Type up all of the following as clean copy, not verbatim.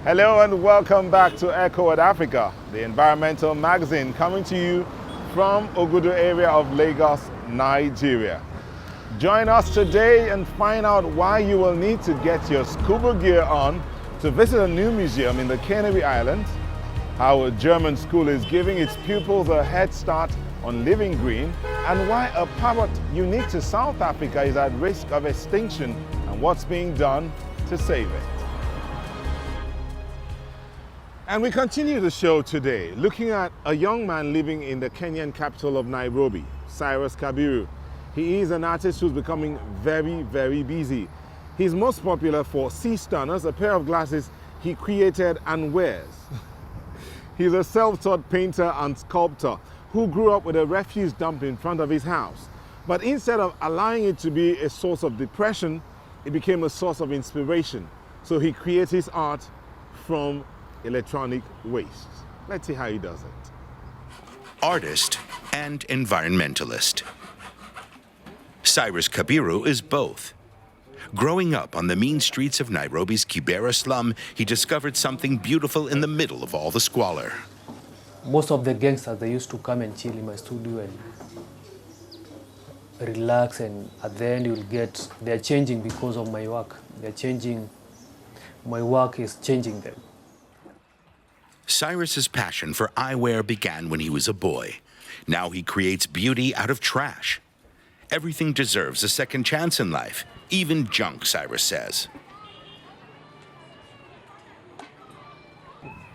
Hello and welcome back to Echo at Africa, the environmental magazine coming to you from Ogudu area of Lagos, Nigeria. Join us today and find out why you will need to get your scuba gear on to visit a new museum in the Canary Islands, how a German school is giving its pupils a head start on living green, and why a parrot unique to South Africa is at risk of extinction and what's being done to save it. And we continue the show today looking at a young man living in the Kenyan capital of Nairobi, Cyrus Kabiru. He is an artist who's becoming very busy. He's most popular for Sea Stunners, a pair of glasses he created and wears. He's a self-taught painter and sculptor who grew up with a refuse dump in front of his house. But instead of allowing it to be a source of depression, it became a source of inspiration. So he creates his art from electronic waste. Let's see how he does it. Artist and environmentalist. Cyrus Kabiru is both. Growing up on the mean streets of Nairobi's Kibera slum, he discovered something beautiful in the middle of all the squalor. Most of the gangsters, they used to come and chill in my studio and relax, and at the end you'll get, they're changing because of my work. They're changing, my work is changing them. Cyrus's passion for eyewear began when he was a boy. Now he creates beauty out of trash. Everything deserves a second chance in life, even junk, Cyrus says.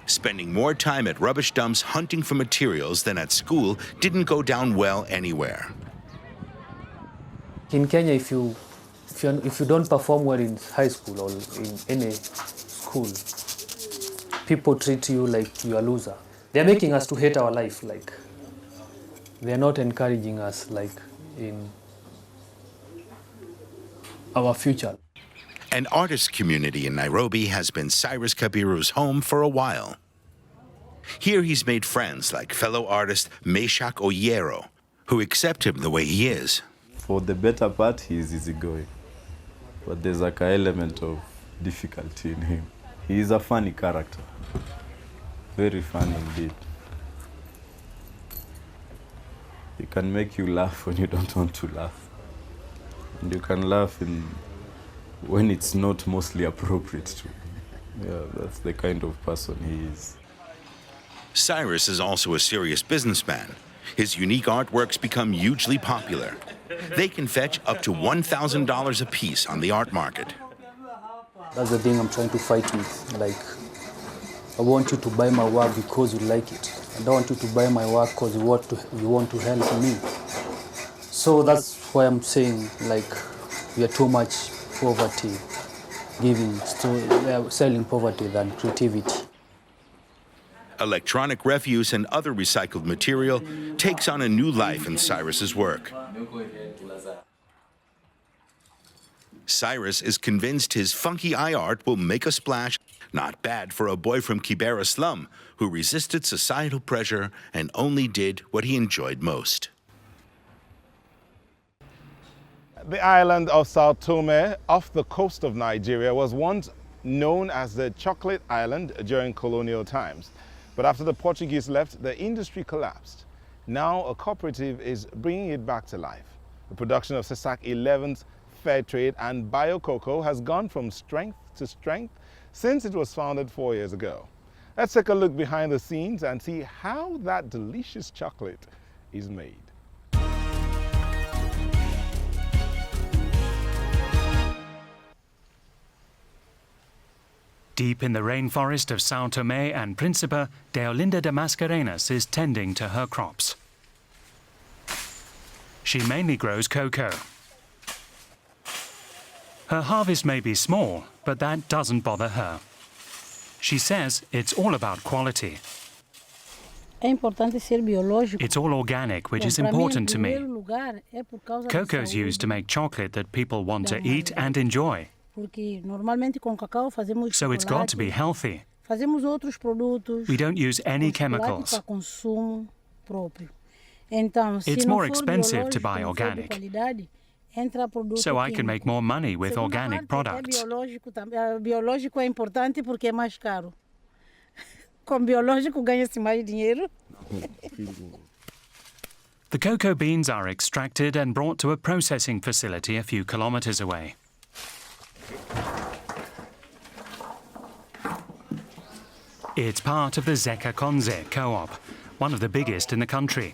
Spending more time at rubbish dumps hunting for materials than at school didn't go down well anywhere. In Kenya, if you don't perform well in high school or in any school, people treat you like you're a loser. They're making us to hate our life, like they're not encouraging us like in our future. An artist community in Nairobi has been Cyrus Kabiru's home for a while. Here he's made friends like fellow artist Meshach Oyero, who accept him the way he is. For the better part, he's easygoing, but there's like an element of difficulty in him. He is a funny character, very funny indeed. He can make you laugh when you don't want to laugh. And you can laugh when it's not mostly appropriate to. Yeah, that's the kind of person he is. Cyrus is also a serious businessman. His unique artworks become hugely popular. They can fetch up to $1,000 a piece on the art market. That's the thing I'm trying to fight with. Like, I want you to buy my work because you like it. I don't want you to buy my work because you want to help me. So that's why I'm saying, like, we are too much poverty, selling poverty than creativity. Electronic refuse and other recycled material takes on a new life in Cyrus's work. Cyrus is convinced his funky eye art will make a splash. Not bad for a boy from Kibera slum who resisted societal pressure and only did what he enjoyed most. The island of Sao Tome, off the coast of Nigeria, was once known as the Chocolate Island during colonial times. But after the Portuguese left, the industry collapsed. Now a cooperative is bringing it back to life. The production of S&atilde's fair trade and bio-cocoa has gone from strength to strength since it was founded 4 years ago. Let's take a look behind the scenes and see how that delicious chocolate is made. Deep in the rainforest of Sao Tome and Principe, Deolinda de Mascarenas is tending to her crops. She mainly grows cocoa. Her harvest may be small, but that doesn't bother her. She says it's all about quality. It's all organic, which is important to me. Cocoa is used to make chocolate that people want to eat and enjoy. So it's got to be healthy. We don't use any chemicals. It's more expensive to buy organic. So I can make more money with organic products. Com biológico ganha-se mais dinheiro. The cocoa beans are extracted and brought to a processing facility a few kilometers away. It's part of the Zeka Konze co-op, one of the biggest in the country.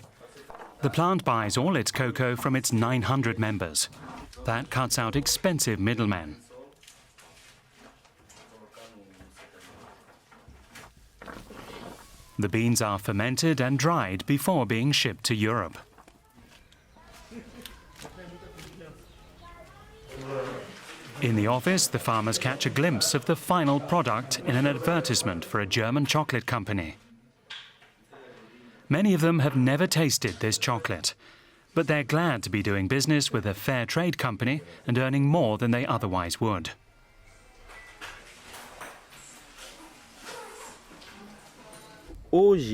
The plant buys all its cocoa from its 900 members. That cuts out expensive middlemen. The beans are fermented and dried before being shipped to Europe. In the office, the farmers catch a glimpse of the final product in an advertisement for a German chocolate company. Many of them have never tasted this chocolate, but they're glad to be doing business with a fair trade company and earning more than they otherwise would. São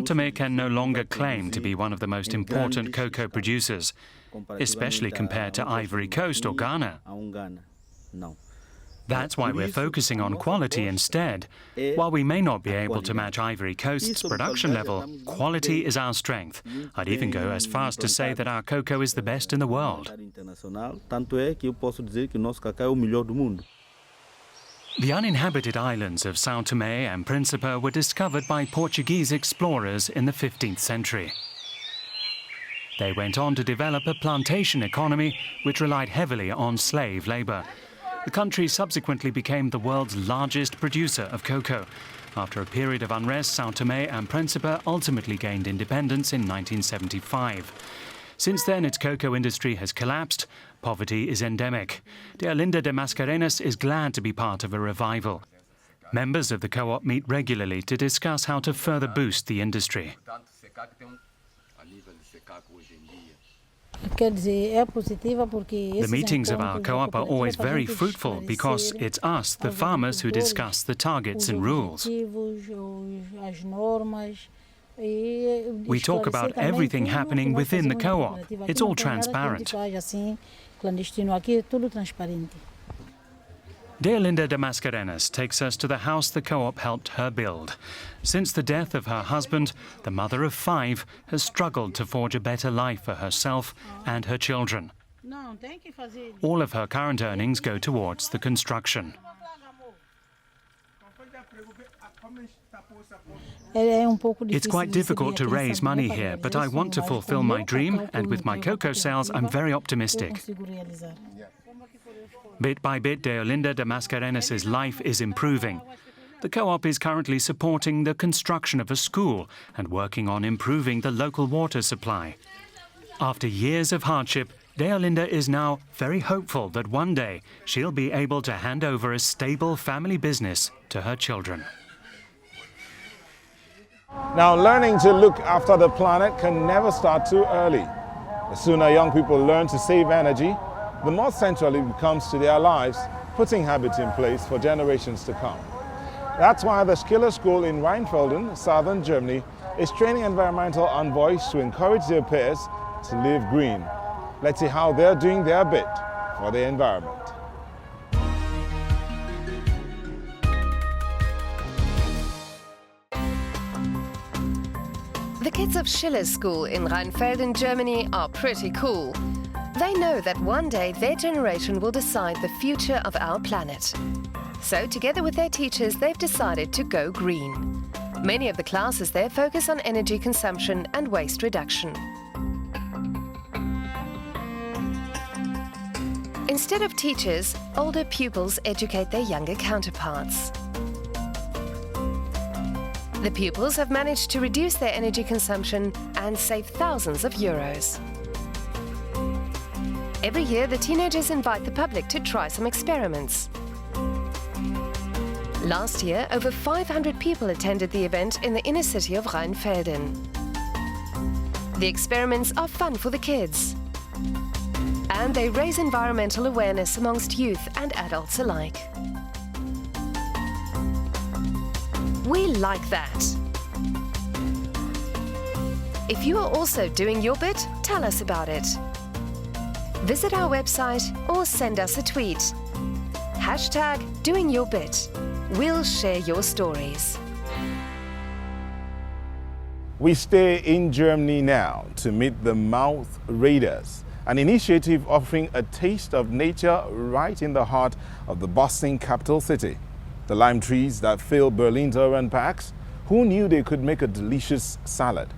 Tomé can no longer claim to be one of the most important cocoa producers, especially compared to Ivory Coast or Ghana. That's why we're focusing on quality instead. While we may not be able to match Ivory Coast's production level, quality is our strength. I'd even go as far as to say that our cocoa is the best in the world. The uninhabited islands of São Tomé and Príncipe were discovered by Portuguese explorers in the 15th century. They went on to develop a plantation economy which relied heavily on slave labour. The country subsequently became the world's largest producer of cocoa. After a period of unrest, São Tomé and Príncipe ultimately gained independence in 1975. Since then, its cocoa industry has collapsed. Poverty is endemic. Deolinda de Mascarenhas is glad to be part of a revival. Members of the co-op meet regularly to discuss how to further boost the industry. The meetings of our co-op are always very fruitful because it's us, the farmers, who discuss the targets and rules. We talk about everything happening within the co-op. It's all transparent. Deolinda de Mascarenhas takes us to the house the co-op helped her build. Since the death of her husband, the mother of 5 has struggled to forge a better life for herself and her children. All of her current earnings go towards the construction. It's quite difficult to raise money here, but I want to fulfill my dream, and with my cocoa sales, I'm very optimistic. Bit by bit, Deolinda de Mascarenhas' life is improving. The co-op is currently supporting the construction of a school and working on improving the local water supply. After years of hardship, Deolinda is now very hopeful that one day she'll be able to hand over a stable family business to her children. Now, learning to look after the planet can never start too early. The sooner young people learn to save energy, the more central it becomes to their lives, putting habits in place for generations to come. That's why the Schiller School in Rheinfelden, southern Germany, is training environmental envoys to encourage their peers to live green. Let's see how they're doing their bit for the environment. The kids of Schiller School in Rheinfelden, Germany are pretty cool. They know that one day their generation will decide the future of our planet. So, together with their teachers, they've decided to go green. Many of the classes there focus on energy consumption and waste reduction. Instead of teachers, older pupils educate their younger counterparts. The pupils have managed to reduce their energy consumption and save thousands of euros. Every year, the teenagers invite the public to try some experiments. Last year, over 500 people attended the event in the inner city of Rheinfelden. The experiments are fun for the kids, and they raise environmental awareness amongst youth and adults alike. We like that. If you are also doing your bit, tell us about it. Visit our website or send us a tweet. #DoingYourBit. We'll share your stories. We stay in Germany now to meet the Mouth Raiders, an initiative offering a taste of nature right in the heart of the bustling capital city. The lime trees that fill Berlin's urban parks, who knew they could make a delicious salad?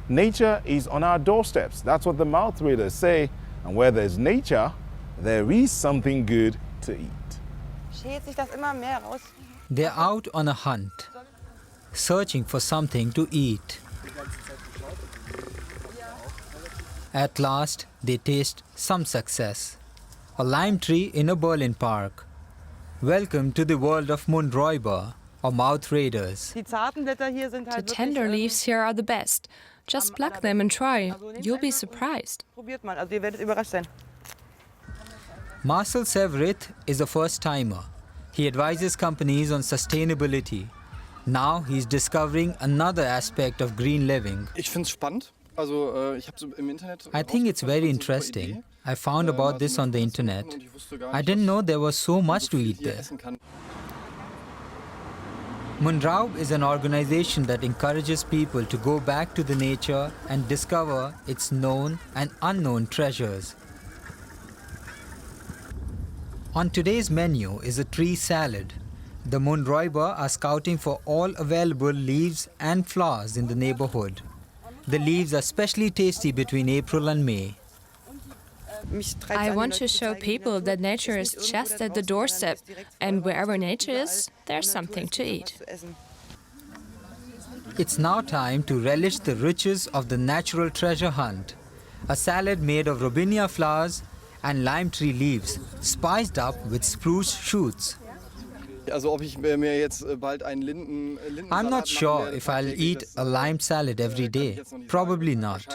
Nature is on our doorsteps, that's what the Mouth Raiders say, and where there's nature, there is something good to eat. They're out on a hunt, searching for something to eat. At last, they taste some success. A lime tree in a Berlin park. Welcome to the world of Mundräuber, or Mouth Raiders. The tender leaves here are the best. Just pluck them and try. You'll be surprised. Marcel Severit is a first-timer. He advises companies on sustainability. Now he's discovering another aspect of green living. I think it's very interesting. I found about this on the internet. I didn't know there was so much to eat there. Mundraub is an organization that encourages people to go back to the nature and discover its known and unknown treasures. On today's menu is a tree salad. The Mundräuber are scouting for all available leaves and flowers in the neighborhood. The leaves are especially tasty between April and May. I want to show people that nature is just at the doorstep, and wherever nature is, there's something to eat. It's now time to relish the riches of the natural treasure hunt. A salad made of robinia flowers and lime tree leaves, spiced up with spruce shoots. I'm not sure if I'll eat a lime salad every day. Probably not.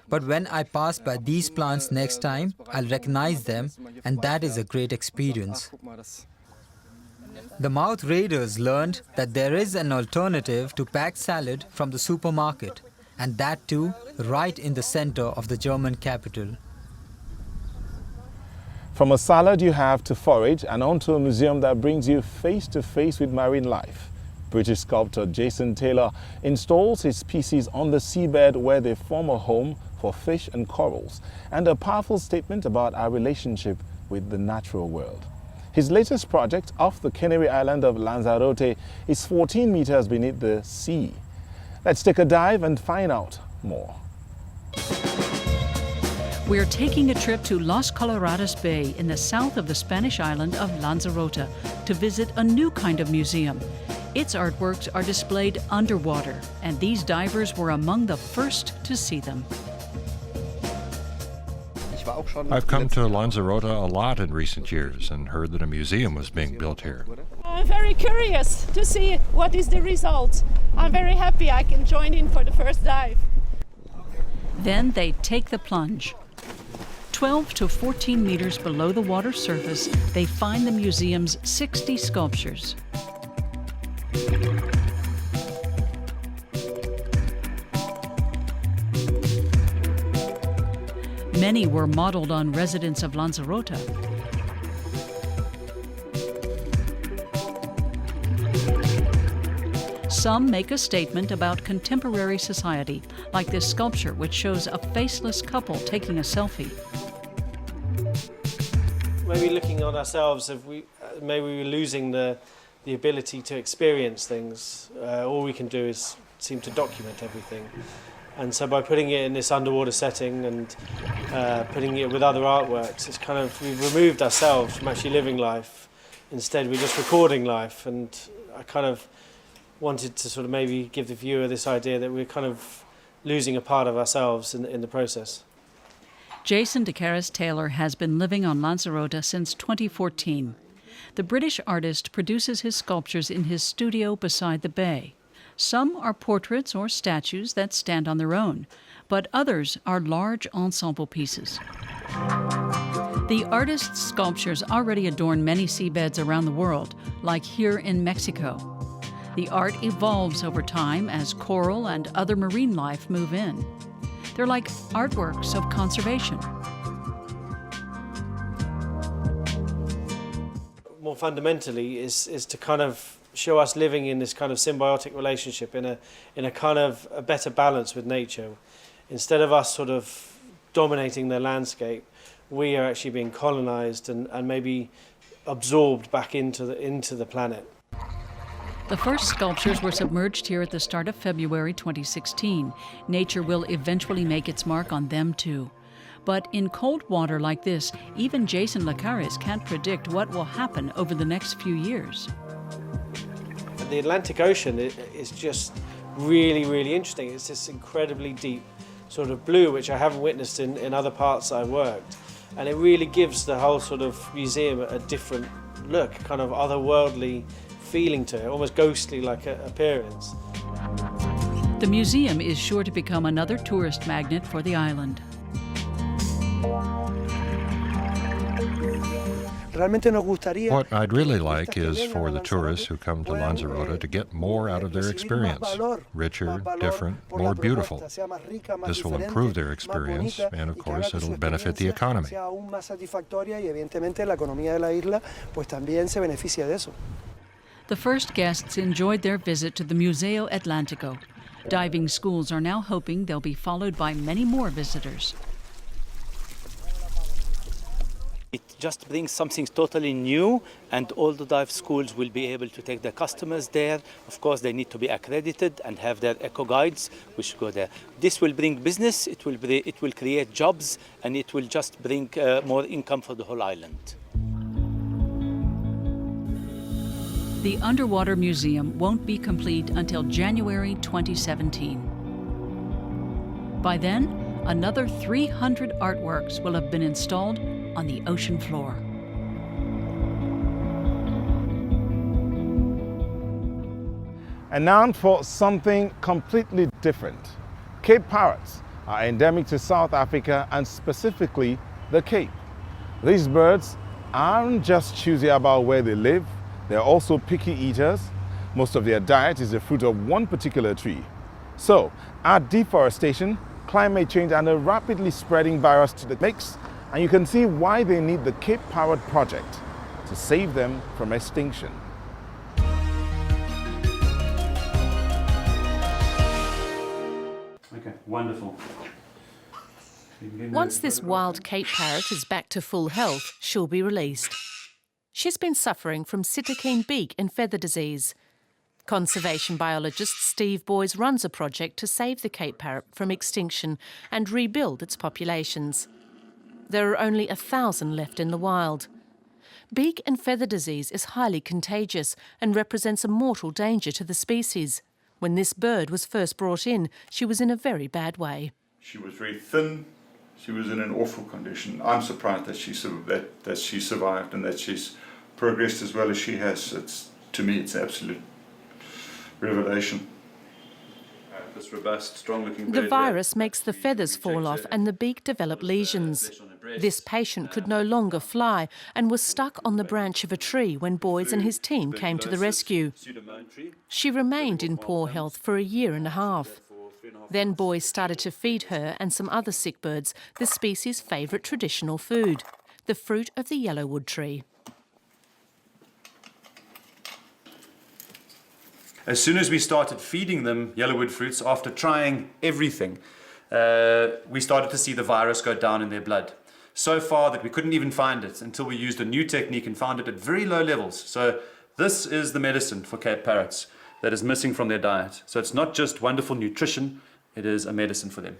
But when I pass by these plants next time, I'll recognize them, and that is a great experience. The Mouth Raiders learned that there is an alternative to packed salad from the supermarket, and that too right in the center of the German capital. From a salad you have to forage and onto a museum that brings you face to face with marine life. British sculptor Jason Taylor installs his pieces on the seabed where they form a home for fish and corals, and a powerful statement about our relationship with the natural world. His latest project off the Canary island of Lanzarote is 14 meters beneath the sea. Let's take a dive and find out more. We're taking a trip to Los Colorados Bay in the south of the Spanish island of Lanzarote to visit a new kind of museum. Its artworks are displayed underwater, and these divers were among the first to see them. I've come to Lanzarote a lot in recent years and heard that a museum was being built here. I'm very curious to see what is the result. I'm very happy I can join in for the first dive. Then they take the plunge. 12 to 14 meters below the water surface, they find the museum's 60 sculptures. Many were modeled on residents of Lanzarote. Some make a statement about contemporary society, like this sculpture which shows a faceless couple taking a selfie. Maybe looking at ourselves, maybe we're losing the ability to experience things. All we can do is seem to document everything. And so by putting it in this underwater setting and putting it with other artworks, it's kind of, we've removed ourselves from actually living life. Instead, we're just recording life. And I kind of wanted to sort of maybe give the viewer this idea that we're kind of losing a part of ourselves in the process. Jason Taylor has been living on Lanzarote since 2014. The British artist produces his sculptures in his studio beside the bay. Some are portraits or statues that stand on their own, but others are large ensemble pieces. The artist's sculptures already adorn many seabeds around the world, like here in Mexico. The art evolves over time as coral and other marine life move in. They're like artworks of conservation. More fundamentally is to kind of show us living in this kind of symbiotic relationship in a kind of a better balance with nature. Instead of us sort of dominating the landscape, we are actually being colonized and maybe absorbed back into the planet. The first sculptures were submerged here at the start of February 2016. Nature will eventually make its mark on them too. But in cold water like this, even Jason Lacaris can't predict what will happen over the next few years. The Atlantic Ocean is just really, really interesting. It's this incredibly deep sort of blue, which I haven't witnessed in other parts I've worked. And it really gives the whole sort of museum a different look, kind of otherworldly feeling to it, almost ghostly like appearance. The museum is sure to become another tourist magnet for the island. What I'd really like is for the tourists who come to Lanzarote to get more out of their experience. Richer, different, more beautiful. This will improve their experience, and of course it'll benefit the economy. The first guests enjoyed their visit to the Museo Atlantico. Diving schools are now hoping they'll be followed by many more visitors. It just brings something totally new, and all the dive schools will be able to take their customers there. Of course, they need to be accredited and have their eco guides, which go there. This will bring business, it will create jobs, and it will just bring more income for the whole island. The Underwater Museum won't be complete until January 2017. By then, another 300 artworks will have been installed on the ocean floor. And now for something completely different. Cape parrots are endemic to South Africa and specifically the Cape. These birds aren't just choosy about where they live, they're also picky eaters. Most of their diet is the fruit of one particular tree. So, add deforestation, climate change, and a rapidly spreading virus to the mix, and you can see why they need the Cape Parrot Project to save them from extinction. Okay, wonderful. Once this wild Cape parrot is back to full health, she'll be released. She's been suffering from cytokine beak and feather disease. Conservation biologist Steve Boys runs a project to save the Cape parrot from extinction and rebuild its populations. There are only 1,000 left in the wild. Beak and feather disease is highly contagious and represents a mortal danger to the species. When this bird was first brought in, she was in a very bad way. She was very thin. She was in an awful condition. I'm surprised that she survived and that she's progressed as well as she has. To me, it's absolute revelation. This robust, strong-looking The virus makes the feathers fall off and the beak develop lesions. This patient could no longer fly and was stuck on the branch of a tree when Boys and his team came to the rescue. She remained in poor health for a year and a half. Then Boys started to feed her and some other sick birds the species' favourite traditional food, the fruit of the yellowwood tree. As soon as we started feeding them yellowwood fruits, after trying everything, we started to see the virus go down in their blood. So far that we couldn't even find it until we used a new technique and found it at very low levels. So this is the medicine for Cape parrots that is missing from their diet. So it's not just wonderful nutrition, it is a medicine for them.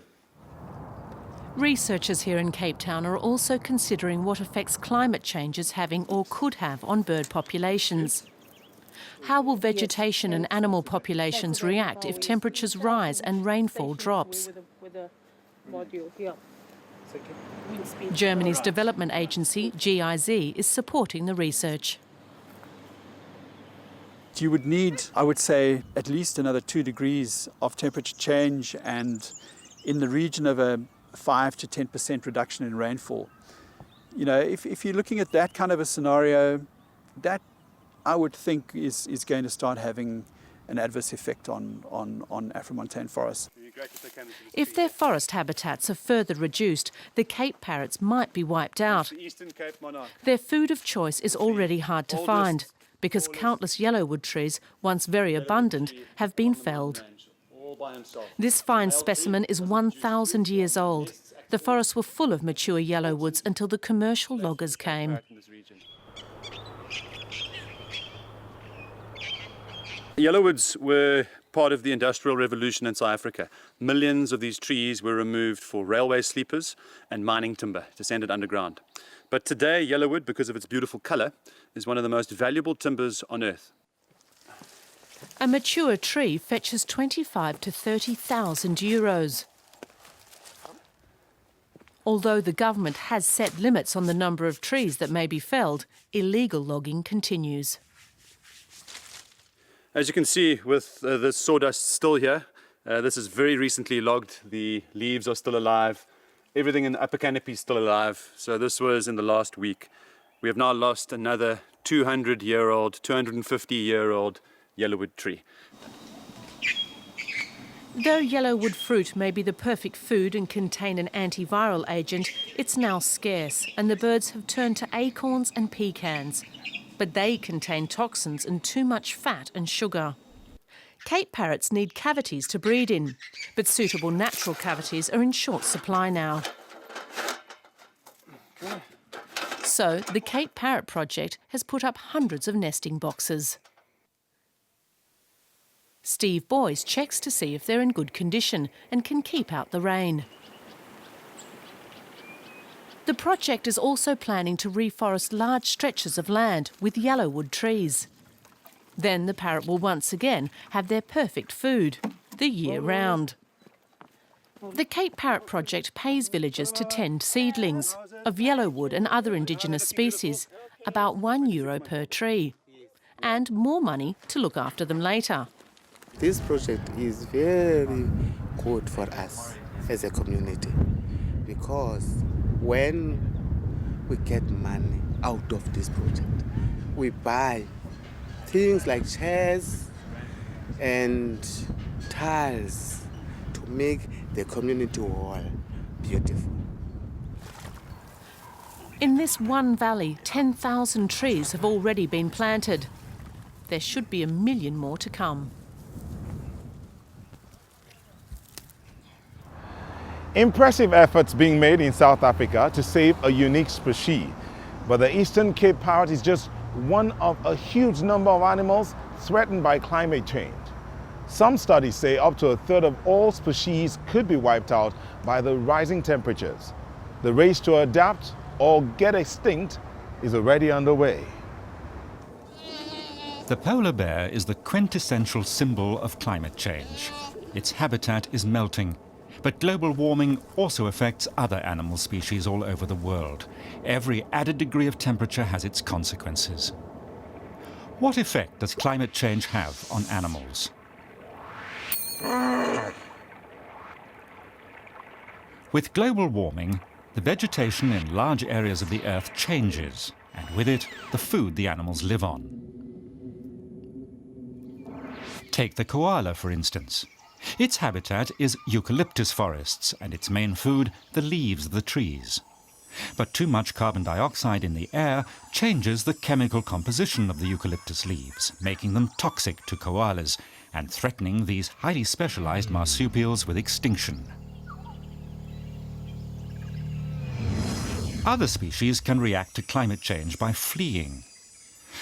Researchers here in Cape Town are also considering what effects climate change is having or could have on bird populations. How will vegetation and animal populations react if temperatures rise and rainfall drops? Germany's development agency, GIZ, is supporting the research. You would need, I would say, at least another 2 degrees of temperature change and in the region of a 5 to 10% reduction in rainfall. You know, if you're looking at that kind of a scenario, that I would think is going to start having an adverse effect on Afromontane forests. If their forest habitats are further reduced, the Cape parrots might be wiped out. Their food of choice is already hard to find, because countless yellowwood trees, once very abundant, have been felled. This fine specimen is 1,000 years old. The forests were full of mature yellowwoods until the commercial loggers came. Yellowwoods were part of the Industrial Revolution in South Africa. Millions of these trees were removed for railway sleepers and mining timber to send it underground. But today, yellowwood, because of its beautiful colour, is one of the most valuable timbers on earth. A mature tree fetches 25,000 to 30,000 euros. Although the government has set limits on the number of trees that may be felled, illegal logging continues. As you can see, with the sawdust still here, this is very recently logged. The leaves are still alive. Everything in the upper canopy is still alive. So this was in the last week. We have now lost another 200-year-old, 250-year-old yellowwood tree. Though yellowwood fruit may be the perfect food and contain an antiviral agent, it's now scarce, and the birds have turned to acorns and pecans. But they contain toxins and too much fat and sugar. Cape parrots need cavities to breed in, but suitable natural cavities are in short supply now. So the Cape Parrot Project has put up hundreds of nesting boxes. Steve Boyes checks to see if they're in good condition and can keep out the rain. The project is also planning to reforest large stretches of land with yellowwood trees. Then the parrot will once again have their perfect food, the year round. The Cape Parrot Project pays villagers to tend seedlings of yellowwood and other indigenous species, about €1 per tree, and more money to look after them later. This project is very good for us as a community, because when we get money out of this project, we buy things like chairs and tiles to make the community hall beautiful. In this one valley, 10,000 trees have already been planted. There should be 1 million more to come. Impressive efforts being made in South Africa to save a unique species, but the Eastern Cape parrot is just one of a huge number of animals threatened by climate change. Some studies say up to a third of all species could be wiped out by the rising temperatures. The race to adapt or get extinct is already underway. The polar bear is the quintessential symbol of climate change. Its habitat is melting. But global warming also affects other animal species all over the world. Every added degree of temperature has its consequences. What effect does climate change have on animals? With global warming, the vegetation in large areas of the Earth changes, and with it, the food the animals live on. Take the koala, for instance. Its habitat is eucalyptus forests, and its main food, the leaves of the trees. But too much carbon dioxide in the air changes the chemical composition of the eucalyptus leaves, making them toxic to koalas and threatening these highly specialized marsupials with extinction. Other species can react to climate change by fleeing.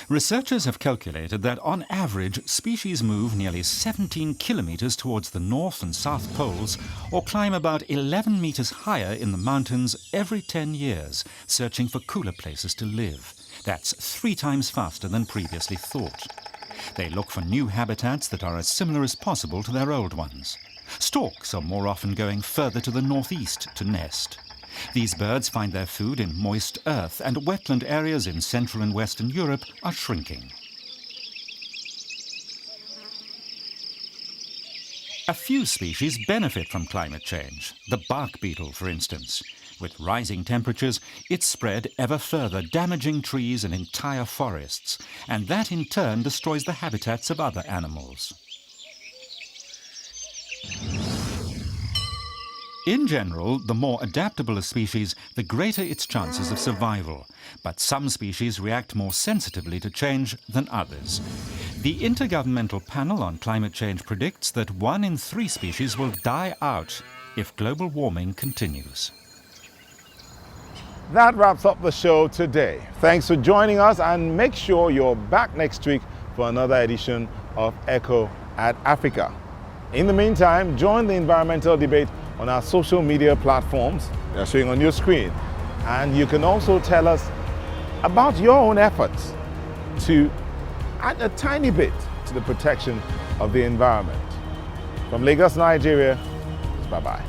Researchers have calculated that on average, species move nearly 17 kilometers towards the North and South Poles or climb about 11 meters higher in the mountains every 10 years, searching for cooler places to live. That's 3 times faster than previously thought. They look for new habitats that are as similar as possible to their old ones. Storks are more often going further to the northeast to nest. These birds find their food in moist earth, and wetland areas in Central and Western Europe are shrinking. A few species benefit from climate change, the bark beetle, for instance. With rising temperatures, it's spread ever further, damaging trees and entire forests, and that in turn destroys the habitats of other animals. In general, the more adaptable a species, the greater its chances of survival. But some species react more sensitively to change than others. The Intergovernmental Panel on Climate Change predicts that 1 in 3 species will die out if global warming continues. That wraps up the show today. Thanks for joining us, and make sure you're back next week for another edition of Echo at Africa. In the meantime, join the environmental debate on our social media platforms. They're showing on your screen. And you can also tell us about your own efforts to add a tiny bit to the protection of the environment. From Lagos, Nigeria, bye-bye.